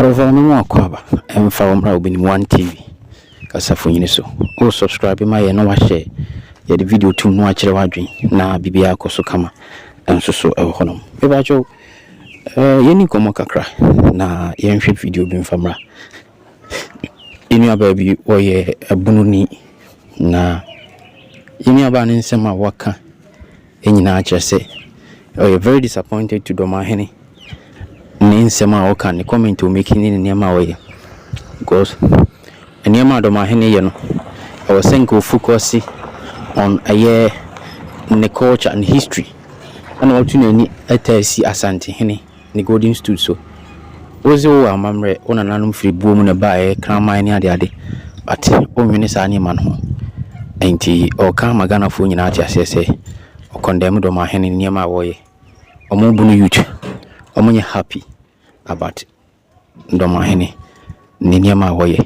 Orova no akwaba emfa womra obinim 1 TV kasafo nyine so o subscribe ma ye no wa share ye the video tum no akere wadwen na bibia akoso kama enso so honom e ba jo yeni komo kakra na ye nhwe video bi mfamra ini aba bi oye abunu ni na ini aba ne nsema waka enyina akere se oye very disappointed to Dormaahene ni nsema waka ni comment o making ni niam oye because niam Dormaahene ye no I was saying go focus on the culture and history and what you need AS3M Ashanti hene ni golden stool so ozo amamre ona nanum free boom na bae kraman ni ade but o nwene sa ni man ho enti o ka magana fo nyina ati asese o condemn Dormaahene ni ma woye omo bunu youth omo nye happy about Dormaahene ni ma woye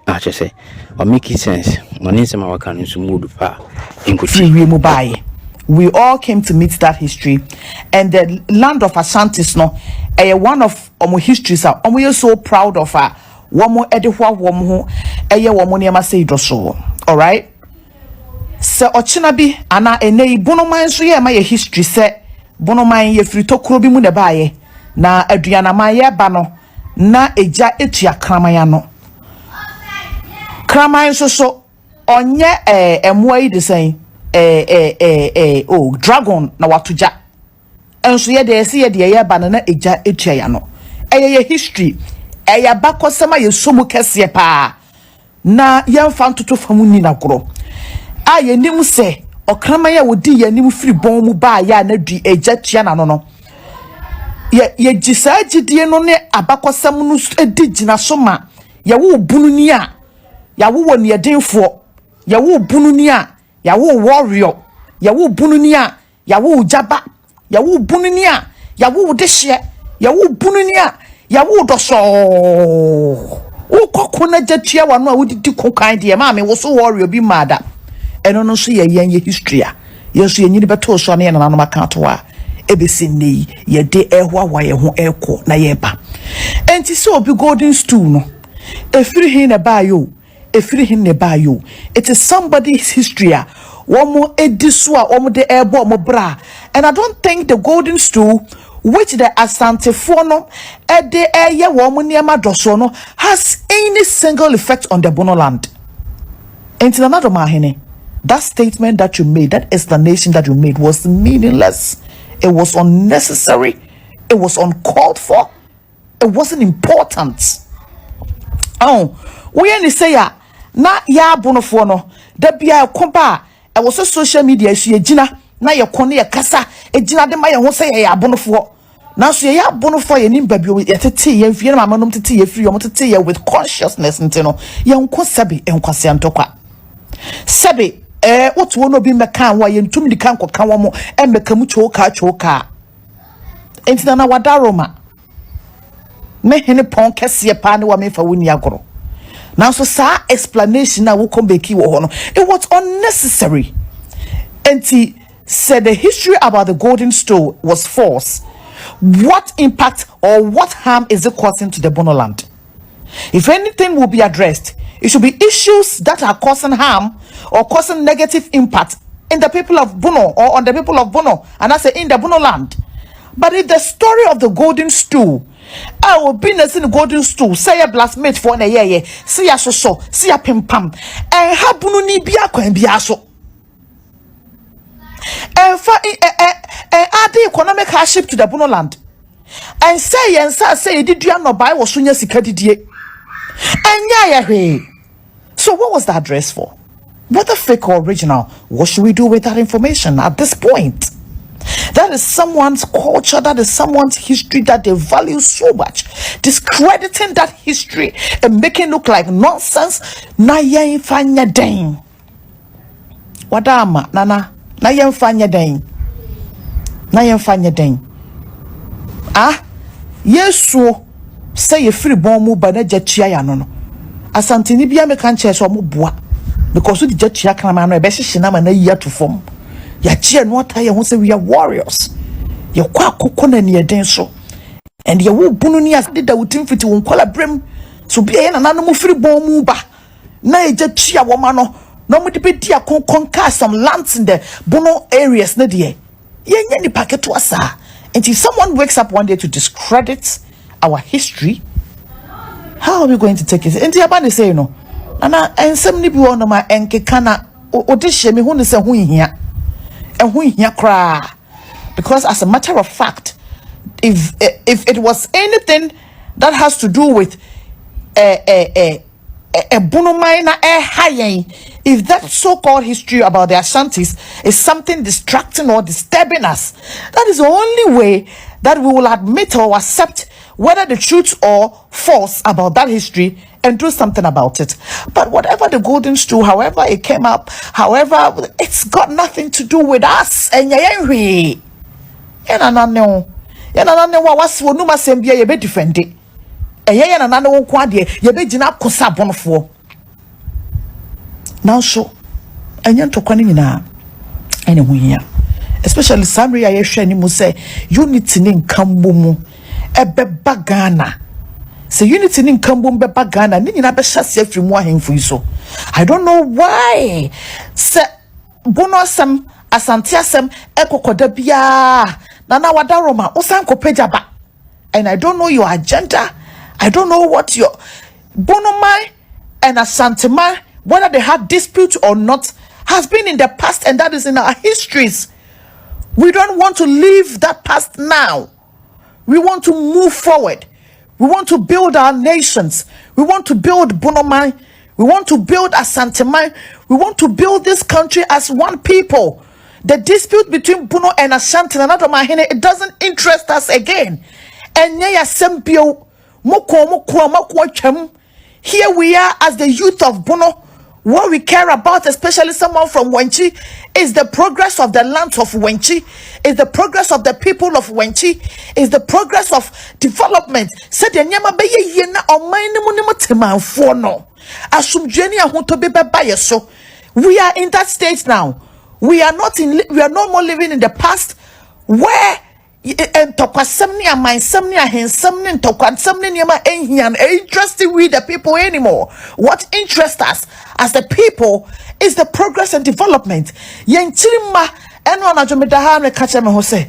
achese or make sense money some our can smooth pa we all came to meet that history, and the land of Ashantis no one of our histories are we so proud of her one more edihwa womo womo niama say so all right so ochinabi ana enei bonoman so ye ma ye history se bonoman ye frito kuro bi mu ne baaye na aduana man ye ba no na eja etua kramaya no kraman so onye emwa yi de sen dragon na watuja enso ye de se ye de ye ba na eja etua ya no ye history ya bakosema ye somu kese pa na yemfa ntoto famu ni na goro ye nim se okraman ya wodi ye nim firi bon mu ba ya na du eja tua na no ye gisa gidie no ne abakosem no edi gina so ma ye wo bunu ni a ya wo ne denfo ya wo bunu ni a ya wo warrior ya wo bunu ni a ya wo jaba ya wo bunu ni a ya wo dehye ya wo bunu ni a ya wo doso wo kokona jatua wa no a wodidi kokan de ma me wo so warrior bi mada eno no so ye history a ye so ye nyini beto so na ye na no maka to a ebesinei ye de ehwa wa ye ho eko na ye ba enti so obi golden stool no efiri hin na ba yo efiri hin ne ba yo it is somebody's history a womo ediso a womo de ebo mo bra and I don't think the golden stool which the Ashanti for no de eye womo niema doso no has any single effect on the Bono land. And in another Dormaahene, that statement that you made, that explanation that you made was meaningless. It was unnecessary. It was uncalled for. It wasn't important. Oh, we only say ya na ya bono for no. That be a compa. I was a social media. She jina na ya kone ya kasa. E jina de ma ya won say ya bono for. Now so ya bono for ya nim baby ya tete ya fie na manom tete ya free. Omo tete ya with consciousness ntino. Ya nko sabi enkwase antokwa. Sabi what wono bi meka wa ye ntumi di kan koka wo mo meka mu choka entina na wadaroma me hene pon kese pa ne wa me fa woni agoro now so sa explanation na wo kombeki wo ho no it was unnecessary. Enti said the history about the golden stool was false. What impact or what harm is it causing to the Bono land? If anything will be addressed, it should be issues that are causing harm or causing negative impact in the people of Bono or on the people of Bono, and I say in the Bono land. But if the story of the golden stool, I will be in the golden stool, say a blastmate for a year, see a so, see a pim pam, and have Bono ni biako and biaso. And add the economic hardship to the Bono land. And say, did you not buy was Sunya Sikadi? And so what was the address for? Whether fake or original, what should we do with that information at this point? That is someone's culture, that is someone's history that they value so much. Discrediting that history and making it look like nonsense. Na yen fanya den. Wadama, nana. Na yen fanya den. Na yen fanya den. Ah? Yes, so say a free bomb by the jetia ya no. Ashanti ni bia me kan che so mo boa because the jetia kan ma no e be hihina ma na yia to form ya che no ata ye ho say we are warriors ye kwa kokona ne den so and ye wo bunu ni asde da wutim fiti won kola brem so bia ye nana no mu firi bon mu ba na eja tua wo ma no no mu de be dia conquer some lands in the bono areas na de ye nya ni paketo asa. And if someone wakes up one day to discredit our history, how are we going to take it? And the abande say no nana ensem ni bi wono ma enkeka na odehye me hu ne se hu hia kra. Because as a matter of fact, if it was anything that has to do with a bunomina if that so-called history about the Ashantis is something distracting or disturbing us, that is the only way that we will admit or accept whether the truth or false about that history and do something about it. But whatever the golden stool, however it came up, however, it's got nothing to do with us. And was no masembia ye be defend it. Na nana won kwa de ye be gina kosa bonfo. Now so enye ntokwa ni nyina ene hu hia. Especially Samri ya hwe ni mu say unity ni nkambo mu ebeba Ghana. Say unity ni nkambo mbeba Ghana ni nyina be hyase afiri mu ahemfo iso. I don't know why. Say bonosem Ashanti asem ekokoda bia nana wadaroma usan kopejaba. And I don't know your agenda. I don't know what your Bonomai and Ashanti, whether they had dispute or not, has been in the past, and that is in our histories. We don't want to leave that past now. We want to move forward. We want to build our nations. We want to build Bonomai. We want to build Ashanti. We want to build this country as one people. The dispute between Bono and Ashanti and Dormaahene, it doesn't interest us again. And here we are as the youth of Bono. What we care about, especially someone from Wenchi, is the progress of the land of Wenchi, is the progress of the people of Wenchi, is the progress of development. Said the nyama be ye na omaini munimo temanfo no. Asumjeni ahunto bebe baye so. We are in that stage now. We are no more living in the past where and tokwasem a my semni a hensem ni tokwasem ni ma enhian interesting we the people anymore. What interests us as the people is the progress and development. Yen chirima eno na jomedaha me kache me ho say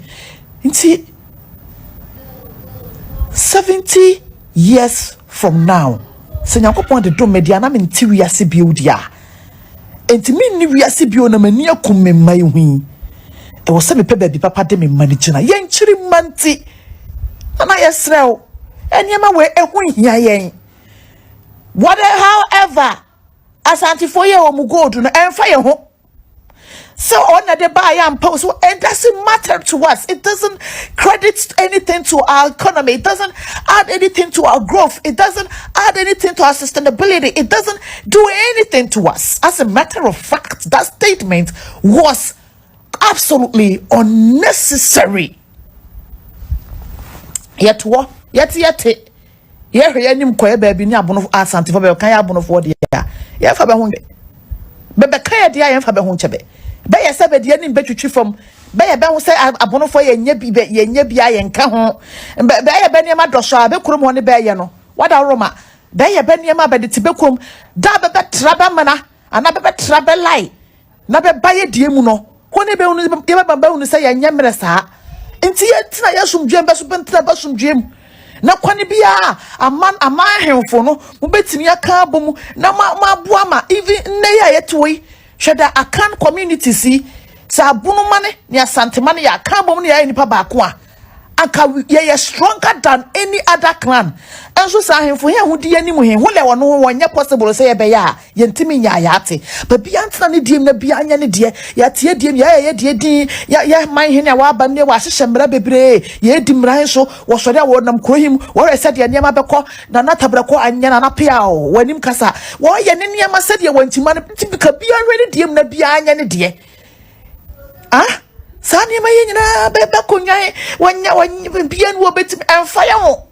nti 70 years from now se Nyankopon de do media na me nti wiase biodia enti me ni wiase bio na mani akum me mai hu e wo se me pe ba bi papa de me mani china yen chiri manti na yesrew eniema we ehun hia yen however Ashanti for ye o mu gold no emfa ye ho so on the buy and post, so it doesn't matter to us. It doesn't credit anything to our economy. It doesn't add anything to our growth. It doesn't add anything to our sustainability. It doesn't do anything to us. As a matter of fact, that statement was absolutely unnecessary. Yet what? Yet yeah, nim koye baby ni abono Ashanti for be kan ya abono for de ya fa be ho be kan ya de ya fa be ho chebe be ya se be de nim betwitwi from be ya be ho se abono for ye nya bi ye nka ho be ya be niam adosho a be kurom ho ne be ye no wada roma be ya be niam be de te be kurom da be traba mana ana be traba lai na be ba ye die mu no ho ne be unu ye be ba unu se ye nya mere saa enti ye tina ye sumdwem be so be tina ba sumdwem na kwani bia ama hemfo no mo betimi aka abomu na ma boa ma even ne ya yetoi hweda akan community si sa abunu mane ne Asante mane ya aka abomu ne ya nipa ba ko a anka ye stronger than any other clan enso sa hemfo he hudi ani mu he ho le wono wonye possible say ye be ya ye ntimi nya ya ate ba bia ntana ne diem na bia anya ne de ya tie diem ya de din ya man he ne wa ba ne wa hyehye mra bebre ye di mra so wo sori a wo nam krohim wo re said ye niam abekọ na natabra ko anya na pia o wanim kasa wo ye ne niam said ye wantima ne ka bia hwe diem na bia anya ne de Sani ma yenyina bebe konyan wanya bian wo betim emfa ye ho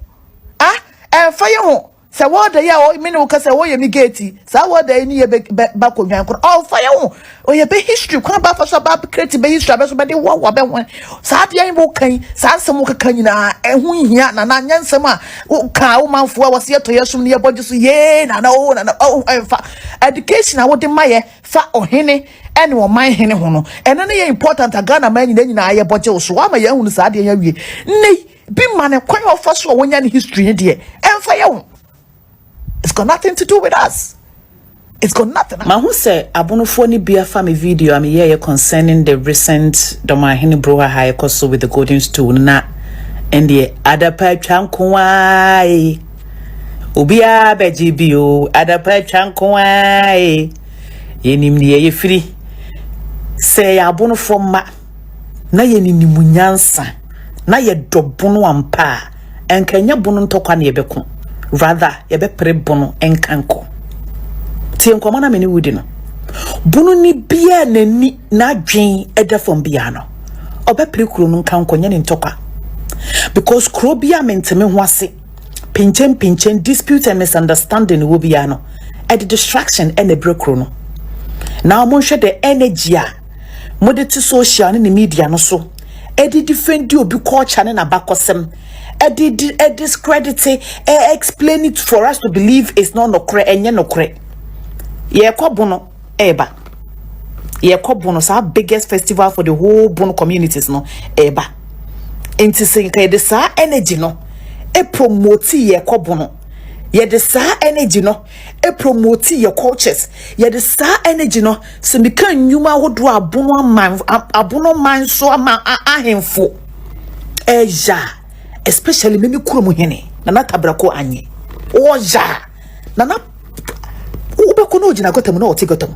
emfa ye ho Say what the ya me no ka say wo ye mi gate. Say what the ni ye ba ko nwan ko. Oh fire wo. O ye be history kwa ba fa so ba create be history be so be de wo be won. Sa de yan wo kan, sa nsem wo kan nyina ehu hia na na nyansem a ka wo manfo a wo se to yesum ne ye boje so ye na na oh fa education a wo de maye fa ohene ene wo man hene ho no. Eno ne ye important Ghana man nyina ye boje so wa ma ye hu sa de yan wie. Nei bi man kwan ofa so wonya ne history ne de emfa ye wo. It's got nothing to do with us. It's got nothing. Ma who say abonofo ni bia family video am here concerning the recent Dormaahene brouhaha ekoso with the golden stool na and the adapa twankwai obia beji bio adapa twankwai yenim ne ye firi say abonofo ma na yeninimu nyansa na ye dobono ampa enkanya bono ntokwa na yebeko rather yebe pre bono enkanko tie nkoma na meni wudi no bono ni bia nani na dwen edafom bia no obe pre kuro no nkanko nya ne ntokwa because kuro bia menteme ho ase pinchen dispute and misunderstanding wo bia no e the distraction and the break kuro no now mo hwe the energy a mode to social ne media no so e di defend obi culture ne na bakosem discredit explain it for us to believe it's not no cre enye no cre ye kobono eba ye kobono sa biggest festival for the whole bono communities no eba enti say ka de sa energy no e promote ye kobono ye de sa energy no e promote ye cultures ye de sa energy no se mi kan nyuma wodo abono man so ama ahemfo eja especially memi kuromu hene na tabrako anye oja na ubeko no jina gotem na otigotem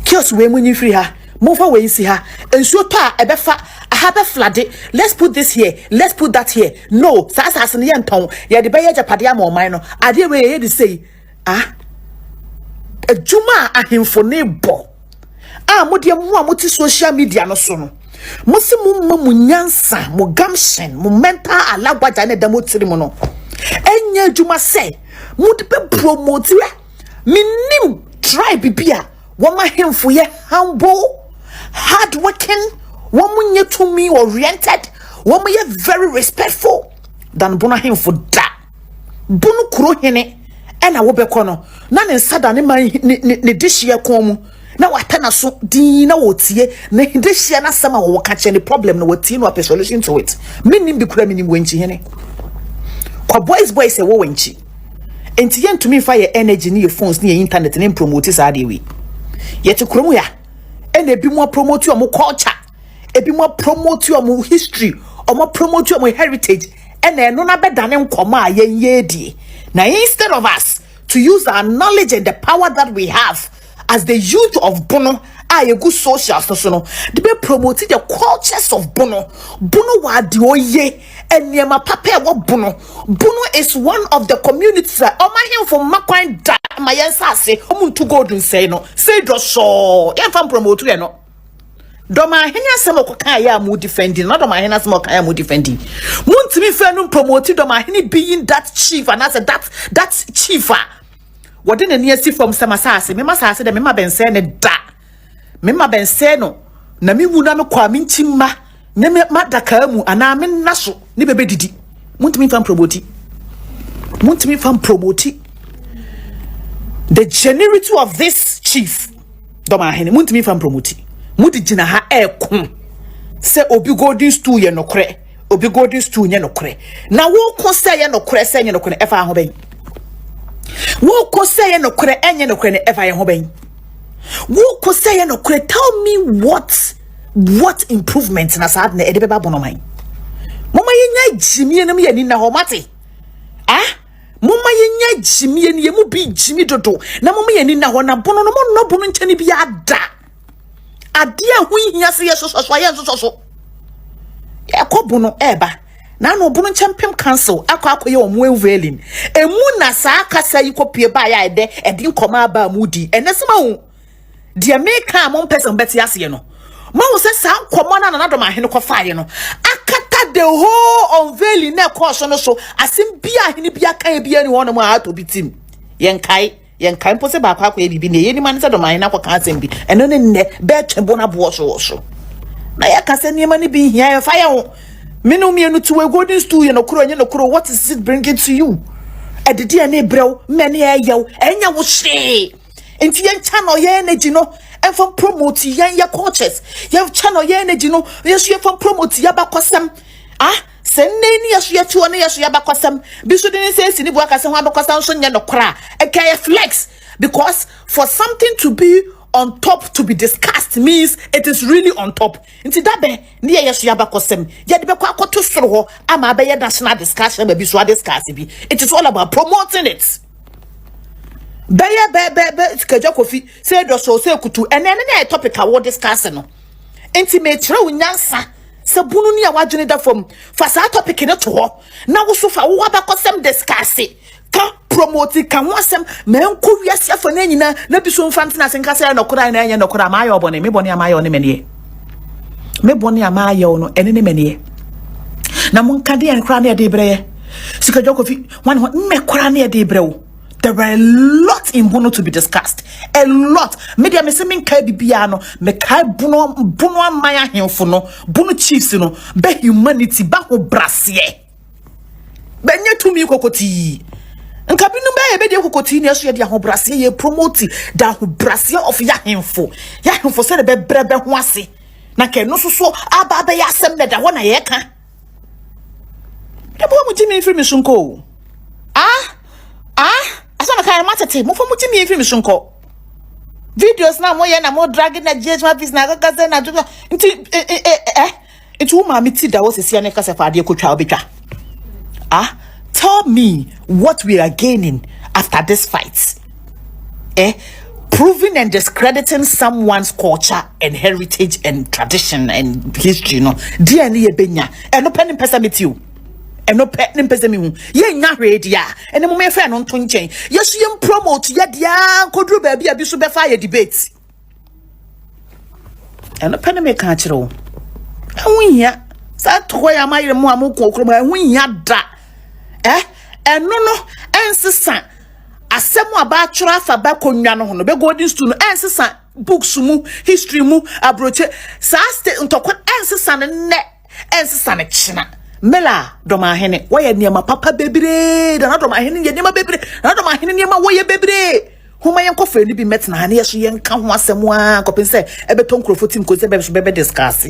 kios we munyi free ha mofa we si ha ensuo to a ebefa have a flood. Let's put this here, let's put that here. No, sasa ne yenton ye de beye japade am oman no ade we ye de say ejuma ahemfo ne bo mo de mu a mo ti social media no so no Musi mu nyansa mu gamshen mu mental alagwaja ne demotiri mu no enya djuma se mu de promote minim tribe bia wo ma hemfo ye humble hard working wo mu nye to me oriented wo mu ye very respectful than bona hemfo da bunu kuro hene ena wo be kono na ne nsada ne man ne dihye komu na watana so din na wotie na dihye na sama wo ka che ne problem na wotie no solution to it minim bi kura minim wenchi hene kwa boys se wo wenchi enti yentumi fa ye energy ne ye phones ne ye internet ne promote sa de wi yete kromu ya ena ebi mo promote o mo culture ebi mo promote o mo history o mo promote o mo heritage ena eno na bedane nkoma a ye die na instead of us to use our knowledge and the power that we have as the youth of Bono, a good social so no they be promoting the cultures of Bono wa di oye and niema papa wo Bono is one of the communities that o ma him for makwan da mayensa se o muntu godun say no say do so e fam promote we no Dormaahene asem okoka ya mu defending not Dormaahene asem okoka ya mu defending muntimi fe no promote Dormaahene being that chief and as that chiefer what didn't near see from Samasasi, Mema de Mema Bensene da Mema Benseno, Nami Wuname Kwamin Chimma, Neme Madakamu, and Amin Naso, Nibebe Didi. Muntimi fan promoti. Muntimi fan promoti. The generity of this chief, Dormaahene, Muntimi fan promoti. Muti Jinaha air kum. Say Obi Golden Stool ye no cre, Obi Golden Stool ye no cre. Now won't say ye no cre, say ye no cre, ever hobby. Wo ko say no kure enye no kure ne ever ye ho ben wo ko say no kure tell me what improvement na sad na e de beba bono man mama yenya jimie nem ye ni na ho mate mama yenya jimie ne ye mu bi jimi dodo na mama ye ni na ho na bono no bono nchani bi ada ade a hu hia se ye so ye ko bono eba na no bunu champion council akwakoye omo unveiling emu na sa akasa yi kopie ba ya ede edin koma ba mudi enesema hu de make am on person beti ase no ma wo se sa koma na Dormaahene ko faaye no akata after the whole unveiling na course no so asim bia hini bia kan bia ni wono ma ato bitim yenkai mpo se ba kwa bibi ne yeni man se Dormaahene na kwa kan asem bi eno ne nne be twebo na bo so na ya kase niema ni bi hia fa ya ho menu mienu to a golden stool ye no kro nye no kro what is it bringing to you edede ya na ebrew mene ya yew enya wo hwe enti yen channel ye energy no enfom promote yen ya cultures yen channel ye energy no yesu ye fom promote ya bakosem senne ni yesu ye tuo ne yesu ya bakosem bisu de ni sensi ni bu akase ho abakosam so nye no kra ekaya flex because for something to be on top to be discussed means it is really on top. Inti dabe ni yesu ya bakosem ye de be kwa akoto soro ho ama be ye national discussion be so discuss bi. It is all about promoting it. Be kejo kofi say do so say kutu ene na topic a we discuss no. Inti me kire unyansa se bunu ni a wadwene da fam fa sa topic ne to ho na wo so fa wo abakosem discuss ka promote ka wasem menko wiase afa na nyina na biso mfante na senka se no kora na enya no kora ma ayo bone me bone ama ayo ne menie me bone ama ayo no ene ne menie na mon ka de en kora na de breye sika jokofi wan me kora na de brewo. There were a lot in Bono to be discussed. A lot. Media me se min kai bibia no me kai Bono amaya hemfo no Bono chiefs no be humanity ba ho brasie. Be nye tumi kokoti. Nka binu be de kokoti ne so ye de ho brasie ye promote da ho brasie of ya hemfo. Ya hemfo se be brebe ho ase. Na ke no so aba be ya asem na da ho na ye ka. De bo mu jimi free me sunko. Asana kai matete mo fo muti mi efi mi sunko videos na mo ye na mo drag na judgment piece na gaga na duga nti ma mi ti da wo sesi ane kasa fa de kotwa obetwa tell me what we are gaining after this fight proving and discrediting someone's culture and heritage and tradition and history no dia ne ye benya no pen pesa metiu eno pet nim pese mi hu ye nya hwede ya ene mo me fa no nto nchen yesu ye promote ye dia kodru ba bia bi so be fa ye debate eno pene me ka kire wo ehun sa to ya ma yire mu amko okro ma ehun da eno no ensesa asemu aba atwura fa ba konwa no ho no be golden stool no ensesa books mu history mu abroche sa state ntokwa ensesa ne ensesa ne china Mela Dormaahene why niema papa bebre da na Dormaahene ye niema bebre na Dormaahene niema wo ye bebre homa yen kofa ni bi met na hane ye so yen ka ho asem a kopense ebeton krofo tim ko se be so be discuss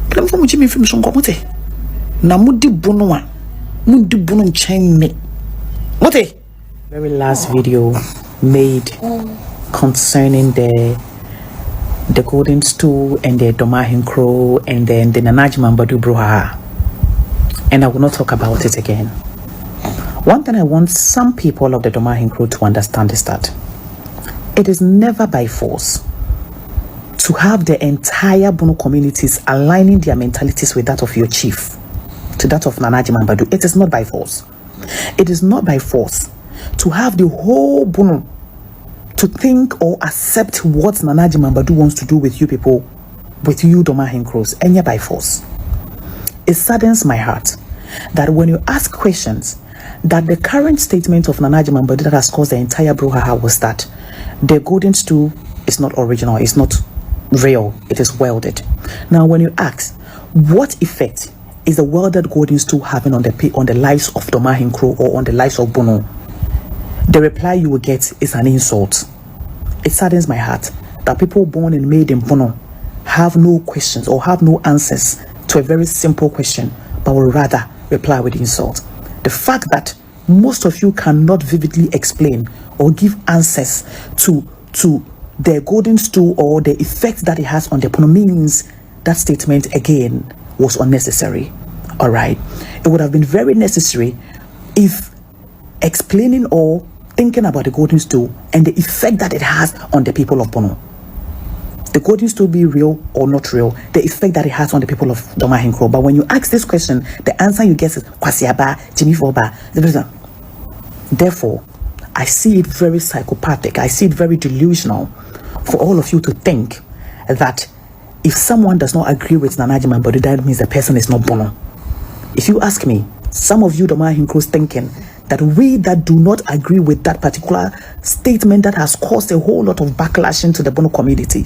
dem fo mu jimi film so nkomote na mudi bunu a mudi bunu nchen me mote very last video made concerning the golden stool and the Dormaahene crow and then the Nanajima Mbadu Bruha. And I will not talk about it again. One thing I want some people of the Dormaahene crow to understand is that it is never by force to have the entire Bono communities aligning their mentalities with that of your chief, to that of Nanajima Mbadu. It is not by force. It is not by force to have the whole Bono to think or accept what Nanajima Mbadu wants to do with you people, with you Dormaahene crows, and yet by force. It saddens my heart that when you ask questions, that the current statement of Nanajima Mbadu that has caused the entire brouhaha was that the golden stool is not original, it's not real, it is welded. Now when you ask, what effect is the welded golden stool having on the lives of Dormaahene crow or on the lives of Bono? The reply you will get is an insult. It saddens my heart that people born and made in Bono have no questions or have no answers to a very simple question, but will rather reply with insult. The fact that most of you cannot vividly explain or give answers to the golden stool or the effect that it has on the Bono means that statement again was unnecessary. All right, it would have been very necessary if explaining or thinking about the golden stool and the effect that it has on the people of Bono. The golden stool be real or not real, the effect that it has on the people of Dormaahene crow. But when you ask this question, the answer you get is Kwasiaba, Jimmy Foba. Therefore, I see it very psychopathic. I see it very delusional for all of you to think that if someone does not agree with Nana Ajimambadu, that means the person is not Bono. If you ask me, some of you Dormaahene crews thinking that we that do not agree with that particular statement that has caused a whole lot of backlash into the Bono community.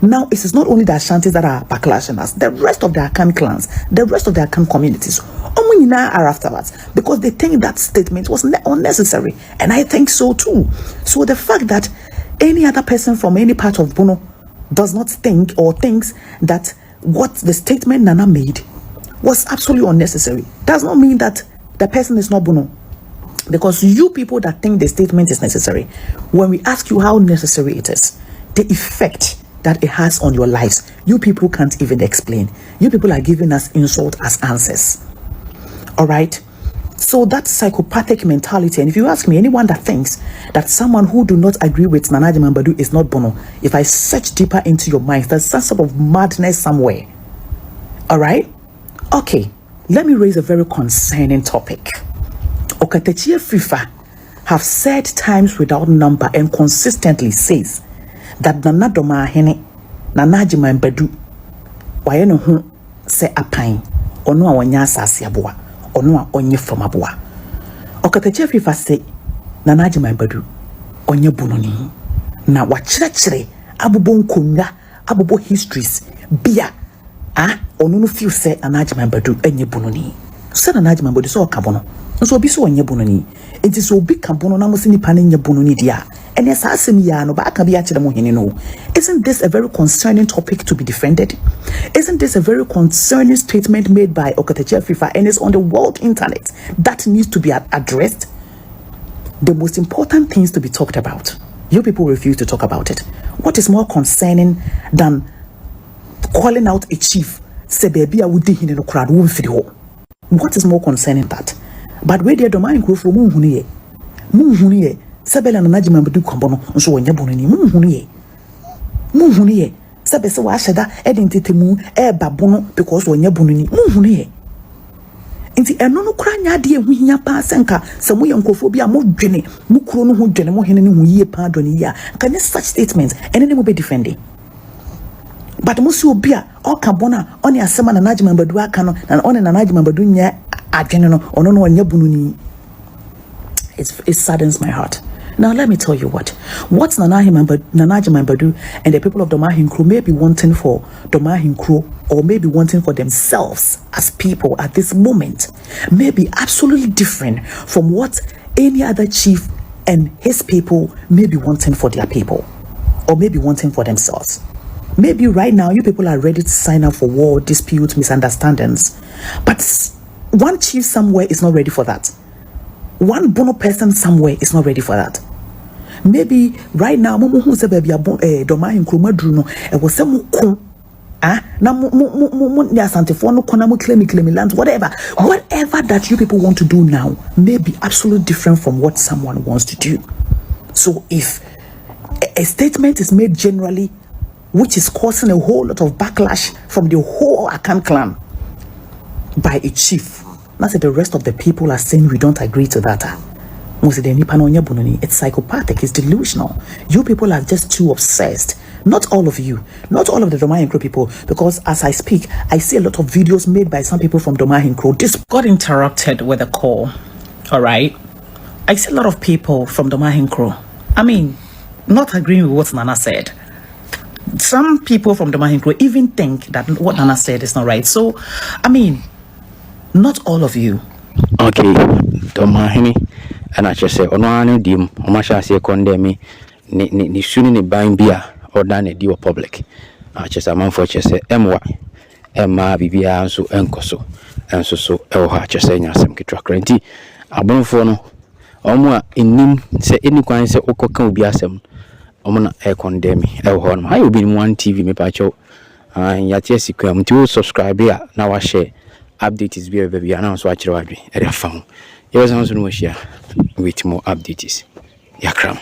Now it is not only the Ashantis that are backlashing us, the rest of the Akan clans, the rest of the Akan communities, are afterwards because they think that statement was unnecessary, and I think so too. So the fact that any other person from any part of Bono does not think or thinks that what the statement Nana made was absolutely unnecessary does not mean that the person is not Bono. Because you people that think the statement is necessary, when we ask you how necessary it is, the effect that it has on your lives, you people can't even explain. You people are giving us insult as answers. All right? So that psychopathic mentality, and if you ask me, anyone that thinks that someone who do not agree with Nana Ajimambadu is not Bono, if I search deeper into your mind, there's some sort of madness somewhere. All right? Okay, let me raise a very concerning topic. Okatechie FIFA have said times without number and consistently says that Nana Dormaahene, Nana Ajimambadu, wayeno hu se apan, ono a wanya asase aboa, ono a onye from aboa. Okatechie FIFA say Nana Ajimambadu onye bunoni. Na wachirechire abubo nkonwa, abubo histories bia ono no feel say Nana Ajimambadu enye bunoni. So Nana Ajimambadu so okabono. So obi so onye bunoni. Enti so obi ka bono na mo se nipa ne nye bunoni dia. And yes, isn't this a very concerning topic to be defended? Isn't this a very concerning statement made by Okatechie FIFA and it's on the world internet that needs to be addressed? The most important things to be talked about, you people refuse to talk about it. What is more concerning than calling out a chief? What is more concerning that? But where the Dormaahene crew from Munhuniye, Sabella Nana Ajimambadu Kambono, so when Yabuni, Munhuniye, Sabesa Washada, Edentity Moon, Babono, because when Yabuni, Munhuniye. Inti enono kranya de ehuhia pa senka samu yankophobia mo dwene mukro no ho dwene mo hene no yie pa doni ya can such statements and any mo be defending. But musu obi a o ka bona oni asema Nana Ajimambadu aka no na oni Nana Ajimambadu nya adwene no ono no nya bununi. It saddens my heart. Now let me tell you what Nana Ajimambadu and the people of Dormaahene crew may be wanting for Dormaahene crew, or may be wanting for themselves as people at this moment, may be absolutely different from what any other chief and his people may be wanting for their people, or may be wanting for themselves. Maybe right now you people are ready to sign up for war, dispute, misunderstandings, but one chief somewhere is not ready for that. One Bono person somewhere is not ready for that. Maybe right now, Momo se baby Dormaahene crew madruno e was some na Ashanti for no kona mo claim land, whatever that you people want to do now may be absolutely different from what someone wants to do. So if a statement is made generally, which is causing a whole lot of backlash from the whole Akan clan by a chief, not that the rest of the people are saying we don't agree to that. It's psychopathic, it's delusional. You people are just too obsessed. Not all of you, not all of the Dormaahene crew people, because as I speak, I see a lot of videos made by some people from Dormaahene crew. This got interrupted with a call. All right. I see a lot of people from Dormaahene crew, not agreeing with what Nana said. Some people from Dormaahene crew even think that what Nana said is not right. So, not all of you. Okay, Dormaahene, and I just say, Onoane dim, Omasha say condemn ni suni ni buying beer or done a deal public. I just a man for just say, MY, Emma, Bibia, and so encoso, and so, Elha, just saying, some kitracranty. A bonfono, Omwa in nim, say any kind say, Oko can be asem, Omana air condemn, Elhorn. I will be in one TV, me pacho, and yet, yes, you come to subscribe here. Now I share. Update is very baby announce watch the found. Here was also no share with more updates. Yakram.